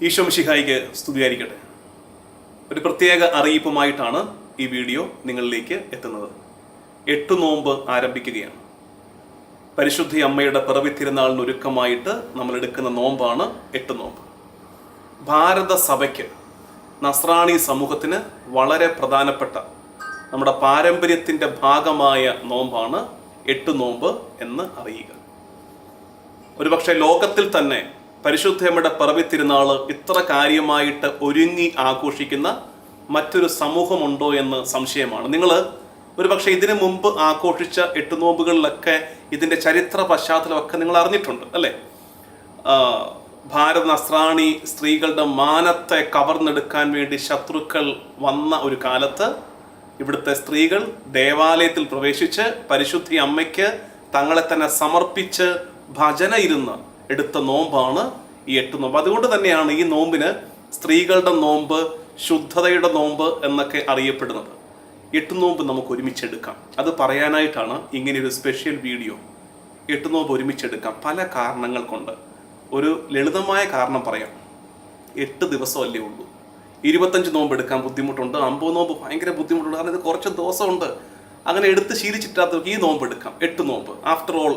ഈശോ മിശിഹായിക്ക് സ്തുതിയായിരിക്കട്ടെ. ഒരു പ്രത്യേക അറിയിപ്പുമായിട്ടാണ് ഈ വീഡിയോ നിങ്ങളിലേക്ക് എത്തുന്നത്. 8 നോമ്പ് ആരംഭിക്കുകയാണ്. പരിശുദ്ധി അമ്മയുടെ പിറവി തിരുനാളിന് ഒരുക്കമായിട്ട് നമ്മൾ എടുക്കുന്ന നോമ്പാണ് 8 നോമ്പ്. ഭാരത സഭയ്ക്ക്, നസ്രാണി സമൂഹത്തിന് വളരെ പ്രധാനപ്പെട്ട നമ്മുടെ പാരമ്പര്യത്തിൻ്റെ ഭാഗമായ നോമ്പാണ് 8 നോമ്പ് എന്ന് അറിയുക. ഒരുപക്ഷെ ലോകത്തിൽ തന്നെ പരിശുദ്ധമ്മയുടെ പിറവി തിരുനാള് ഇത്ര കാര്യമായിട്ട് ഒരുങ്ങി ആഘോഷിക്കുന്ന മറ്റൊരു സമൂഹമുണ്ടോ എന്ന് സംശയമാണ്. നിങ്ങൾ ഒരുപക്ഷെ ഇതിനു മുമ്പ് ആഘോഷിച്ച 8 നോമ്പുകളിലൊക്കെ ഇതിൻ്റെ ചരിത്ര പശ്ചാത്തലമൊക്കെ നിങ്ങൾ അറിഞ്ഞിട്ടുണ്ട് അല്ലേ? ഭാരത നസ്രാണി സ്ത്രീകളുടെ മാനത്തെ കവർന്നെടുക്കാൻ വേണ്ടി ശത്രുക്കൾ വന്ന ഒരു കാലത്ത് ഇവിടുത്തെ സ്ത്രീകൾ ദേവാലയത്തിൽ പ്രവേശിച്ച് പരിശുദ്ധി അമ്മയ്ക്ക് തങ്ങളെ തന്നെ സമർപ്പിച്ച് ഭജന ഇരുന്ന് എടുത്ത നോമ്പാണ് ഈ 8 നോമ്പ്. അതുകൊണ്ട് തന്നെയാണ് ഈ നോമ്പിന് സ്ത്രീകളുടെ നോമ്പ്, ശുദ്ധതയുടെ നോമ്പ് എന്നൊക്കെ അറിയപ്പെടുന്നത്. 8 നോമ്പ് നമുക്ക് ഒരുമിച്ചെടുക്കാം. അത് പറയാനായിട്ടാണ് ഇങ്ങനെയൊരു സ്പെഷ്യൽ വീഡിയോ. 8 നോമ്പ് ഒരുമിച്ചെടുക്കാം പല കാരണങ്ങൾ കൊണ്ട്. ഒരു ലളിതമായ കാരണം പറയാം. 8 ദിവസമല്ലേ ഉള്ളൂ. 25 നോമ്പ് എടുക്കാൻ ബുദ്ധിമുട്ടുണ്ട്, 50 നോമ്പ് ഭയങ്കര ബുദ്ധിമുട്ടുണ്ട്. കാരണം ഇത് കുറച്ച് ദിവസമുണ്ട്. അങ്ങനെ എടുത്ത് ശീലിച്ചിട്ടാത്തവർക്ക് ഈ നോമ്പ് എടുക്കാം. 8 നോമ്പ്, ആഫ്റ്റർ ഓൾ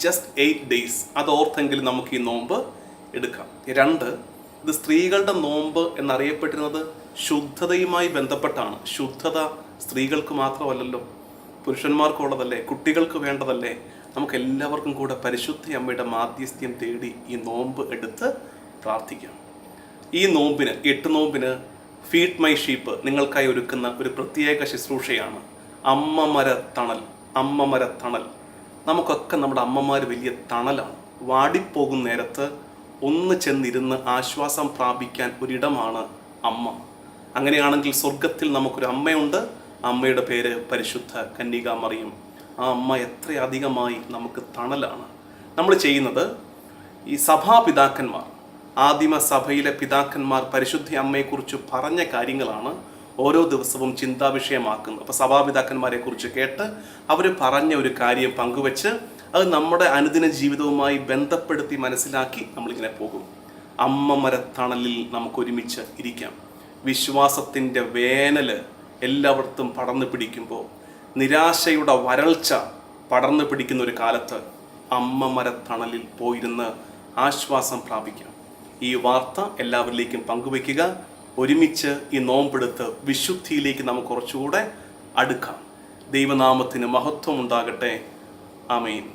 ജസ്റ്റ് 8 days. അത് ഓർത്തെങ്കിലും നമുക്ക് ഈ നോമ്പ് എടുക്കാം. 2, ഇത് സ്ത്രീകളുടെ നോമ്പ് എന്നറിയപ്പെട്ടിരുന്നത് ശുദ്ധതയുമായി ബന്ധപ്പെട്ടാണ്. ശുദ്ധത സ്ത്രീകൾക്ക് മാത്രമല്ലല്ലോ, പുരുഷന്മാർക്കുള്ളതല്ലേ, കുട്ടികൾക്ക് വേണ്ടതല്ലേ. നമുക്ക് എല്ലാവർക്കും കൂടെ പരിശുദ്ധ അമ്മയുടെ മാധ്യസ്ഥ്യം തേടി ഈ നോമ്പ് എടുത്ത് പ്രാർത്ഥിക്കാം. ഈ നോമ്പിന്, 8 നോമ്പിന് ഫീഡ് മൈ ഷീപ്പ് നിങ്ങൾക്കായി ഒരുക്കുന്ന ഒരു പ്രത്യേക ശുശ്രൂഷയാണ് അമ്മമര തണൽ. നമുക്കൊക്കെ നമ്മുടെ അമ്മമാർ വലിയ തണലാണ്. വാടിപ്പോകുന്ന നേരത്ത് ഒന്ന് ചെന്നിരുന്ന് ആശ്വാസം പ്രാപിക്കാൻ ഒരിടമാണ് അമ്മ. അങ്ങനെയാണെങ്കിൽ സ്വർഗത്തിൽ നമുക്കൊരു അമ്മയുണ്ട്. അമ്മയുടെ പേര് പരിശുദ്ധ കന്യകാമറിയം. ആ അമ്മ എത്രയധികമായി നമുക്ക് തണലാണ്. നമ്മൾ ചെയ്യുന്നത്, ഈ സഭാപിതാക്കന്മാർ, ആദിമ സഭയിലെ പിതാക്കന്മാർ പരിശുദ്ധ അമ്മയെക്കുറിച്ച് പറഞ്ഞ കാര്യങ്ങളാണ് ഓരോ ദിവസവും ചിന്താവിഷയമാക്കുന്നത്. അപ്പോൾ സഭാപിതാക്കന്മാരെ കുറിച്ച് കേട്ട് അവർ പറഞ്ഞ ഒരു കാര്യം പങ്കുവെച്ച് അത് നമ്മുടെ അനുദിന ജീവിതവുമായി ബന്ധപ്പെടുത്തി മനസ്സിലാക്കി നമ്മളിങ്ങനെ പോകും. അമ്മമരത്തണലിൽ നമുക്ക് ഒരുമിച്ച് ഇരിക്കാം. വിശ്വാസത്തിൻ്റെ വേനല് എല്ലായിടത്തും പടർന്നു പിടിക്കുമ്പോൾ, നിരാശയുടെ വരൾച്ച പടർന്നു പിടിക്കുന്ന ഒരു കാലത്ത് അമ്മമരത്തണലിൽ പോയിരുന്ന് ആശ്വാസം പ്രാപിക്കാം. ഈ വാർത്ത എല്ലാവരിലേക്കും പങ്കുവയ്ക്കുക. ഒരുമിച്ച് ഈ നോമ്പെടുത്ത് വിശുദ്ധിയിലേക്ക് നമുക്ക് കുറച്ചുകൂടെ അടുക്കാം. ദൈവനാമത്തിന് മഹത്വം ഉണ്ടാകട്ടെ. ആമേൻ.